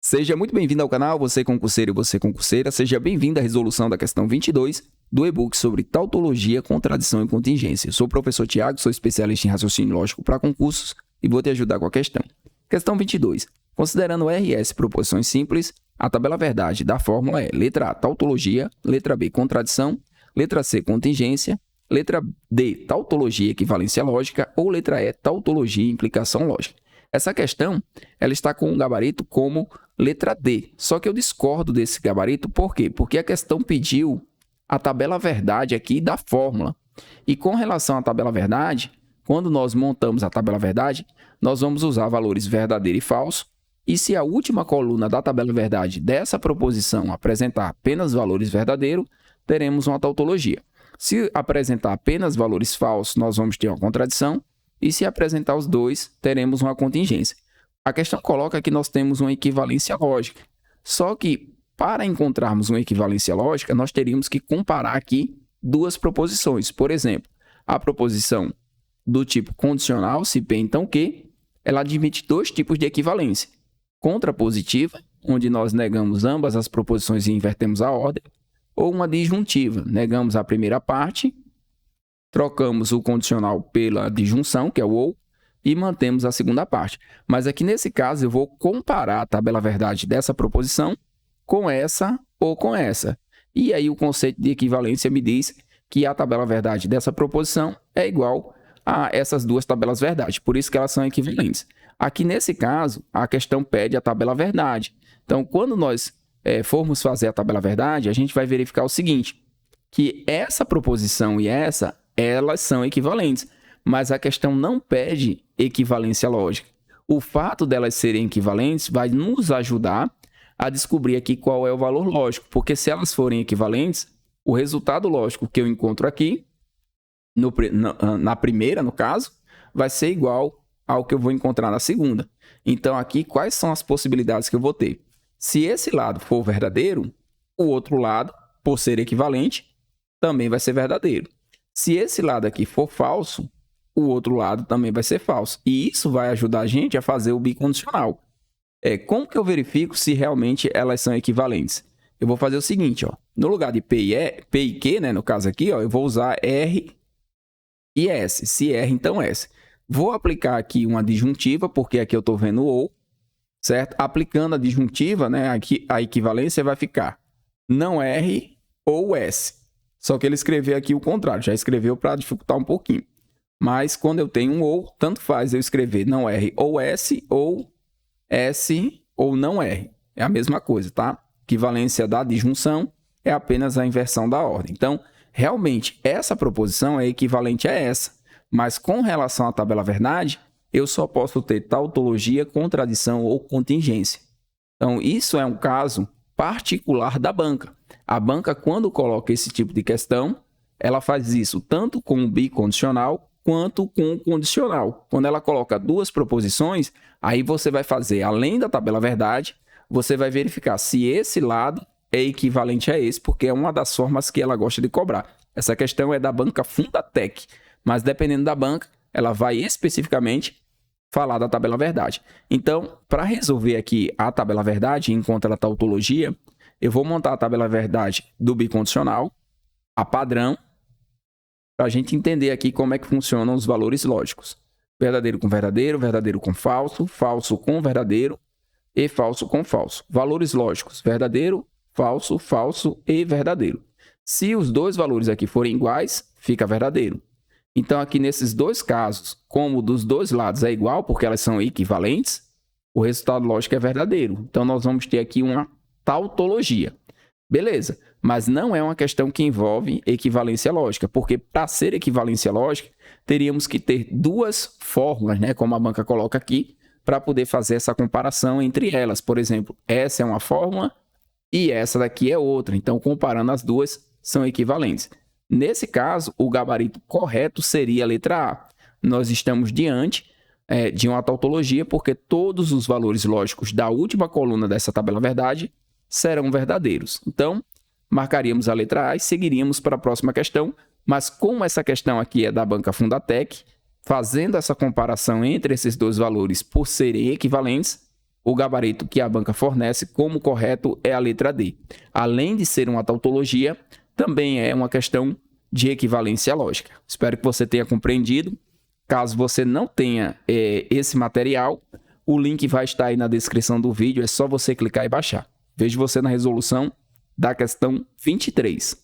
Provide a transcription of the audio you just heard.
Seja muito bem-vindo ao canal, você concurseiro e você concurseira. Seja bem-vindo à resolução da questão 22 do e-book sobre tautologia, contradição e contingência. Eu sou o professor Tiago, sou especialista em raciocínio lógico para concursos e vou te ajudar com a questão. Questão 22. Considerando RS proposições simples, a tabela verdade da fórmula é letra A, tautologia, letra B, contradição, letra C, contingência, letra D, tautologia, equivalência lógica ou letra E, tautologia, implicação lógica. Essa questão ela está com um gabarito como letra D, só que eu discordo desse gabarito, por quê? Porque a questão pediu a tabela verdade aqui da fórmula. E com relação à tabela verdade, quando nós montamos a tabela verdade, nós vamos usar valores verdadeiro e falso, e se a última coluna da tabela verdade dessa proposição apresentar apenas valores verdadeiros, teremos uma tautologia. Se apresentar apenas valores falsos, nós vamos ter uma contradição, e se apresentar os dois, teremos uma contingência. A questão coloca que nós temos uma equivalência lógica, só que para encontrarmos uma equivalência lógica, nós teríamos que comparar aqui duas proposições. Por exemplo, a proposição do tipo condicional, se P então Q, ela admite dois tipos de equivalência. Contrapositiva, onde nós negamos ambas as proposições e invertemos a ordem, ou uma disjuntiva, negamos a primeira parte, trocamos o condicional pela disjunção, que é o ou, e mantemos a segunda parte. Mas aqui nesse caso eu vou comparar a tabela verdade dessa proposição com essa ou com essa. E aí o conceito de equivalência me diz que a tabela verdade dessa proposição é igual a essas duas tabelas verdade, por isso que elas são equivalentes. Aqui nesse caso, a questão pede a tabela verdade. Então, quando nós formos fazer a tabela verdade, a gente vai verificar o seguinte, que essa proposição e essa, elas são equivalentes, mas a questão não pede equivalência lógica. O fato delas serem equivalentes vai nos ajudar a descobrir aqui qual é o valor lógico, porque se elas forem equivalentes, o resultado lógico que eu encontro aqui, na primeira, no caso, vai ser igual ao que eu vou encontrar na segunda. Então, aqui, quais são as possibilidades que eu vou ter? Se esse lado for verdadeiro, o outro lado, por ser equivalente, também vai ser verdadeiro. Se esse lado aqui for falso, o outro lado também vai ser falso. E isso vai ajudar a gente a fazer o bicondicional. Como que eu verifico se realmente elas são equivalentes? Eu vou fazer o seguinte, ó, no lugar de P e Q, né, no caso aqui, ó, eu vou usar R e S. Se R, então S. Vou aplicar aqui uma disjuntiva, porque aqui eu estou vendo o ou, certo? Aplicando a disjuntiva, né, aqui a equivalência vai ficar não R ou S. Só que ele escreveu aqui o contrário, já escreveu para dificultar um pouquinho. Mas quando eu tenho um ou, tanto faz eu escrever não R ou S ou não R. É a mesma coisa, tá? Equivalência da disjunção é apenas a inversão da ordem. Então, realmente, essa proposição é equivalente a essa. Mas com relação à tabela verdade, eu só posso ter tautologia, contradição ou contingência. Então, isso é um caso particular da banca. A banca, quando coloca esse tipo de questão, ela faz isso tanto com o bicondicional quanto com o condicional. Quando ela coloca duas proposições, aí você vai fazer, além da tabela verdade, você vai verificar se esse lado é equivalente a esse, porque é uma das formas que ela gosta de cobrar. Essa questão é da banca Fundatec, mas dependendo da banca, ela vai especificamente falar da tabela verdade. Então, para resolver aqui a tabela verdade e encontrar a tautologia, eu vou montar a tabela verdade do bicondicional, a padrão, para a gente entender aqui como é que funcionam os valores lógicos. Verdadeiro com verdadeiro, verdadeiro com falso, falso com verdadeiro e falso com falso. Valores lógicos, verdadeiro, falso, falso e verdadeiro. Se os dois valores aqui forem iguais, fica verdadeiro. Então, aqui nesses dois casos, como dos dois lados é igual, porque elas são equivalentes, o resultado lógico é verdadeiro. Então, nós vamos ter aqui uma tautologia. Beleza, mas não é uma questão que envolve equivalência lógica, porque para ser equivalência lógica, teríamos que ter duas fórmulas, né, como a banca coloca aqui, para poder fazer essa comparação entre elas. Por exemplo, essa é uma fórmula e essa daqui é outra. Então, comparando as duas, são equivalentes. Nesse caso, o gabarito correto seria a letra A. Nós estamos diante de uma tautologia, porque todos os valores lógicos da última coluna dessa tabela verdade serão verdadeiros. Então, marcaríamos a letra A e seguiríamos para a próxima questão, mas como essa questão aqui é da banca Fundatec, fazendo essa comparação entre esses dois valores por serem equivalentes, o gabarito que a banca fornece como correto é a letra D. Além de ser uma tautologia, também é uma questão de equivalência lógica. Espero que você tenha compreendido. Caso você não tenha esse material, o link vai estar aí na descrição do vídeo, é só você clicar e baixar. Vejo você na resolução da questão 23.